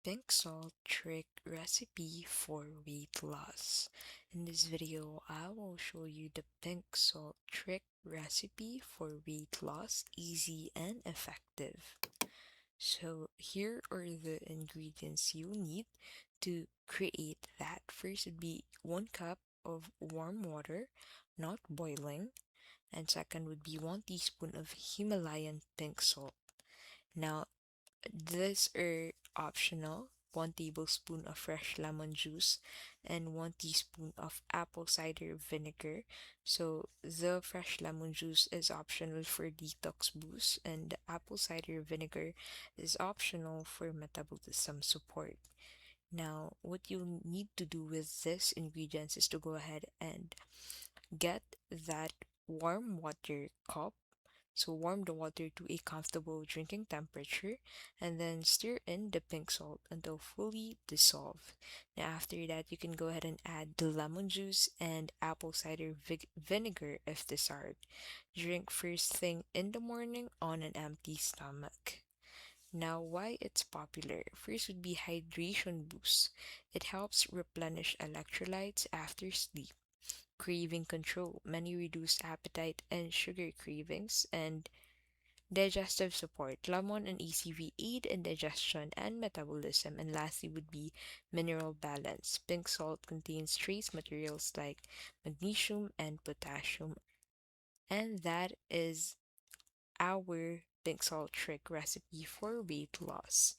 pink salt trick recipe for weight loss. In this video, I will show you the pink salt trick recipe for weight loss, easy and effective. So here are the ingredients you need to create that. First would be 1 cup of warm water, not boiling, and second would be 1 teaspoon of Himalayan pink salt. Now, these are optional. 1 tablespoon of fresh lemon juice and 1 teaspoon of apple cider vinegar. So the fresh lemon juice is optional for detox boost, and the apple cider vinegar is optional for metabolism support. Now, what you need to do with this ingredients is to go ahead and get that warm water cup, so warm the water to a comfortable drinking temperature and then stir in the pink salt until fully dissolved. Now after that, you can go ahead and add the lemon juice and apple cider vinegar if desired. Drink first thing in the morning on an empty stomach. Now, why it's popular? First would be hydration boost. It helps replenish electrolytes after sleep. Craving control. Many reduce appetite and sugar cravings, and digestive support. Lemon and ACV aid in digestion and metabolism. And lastly would be mineral balance. Pink salt contains trace materials like magnesium and potassium. And that is our pink salt trick recipe for weight loss.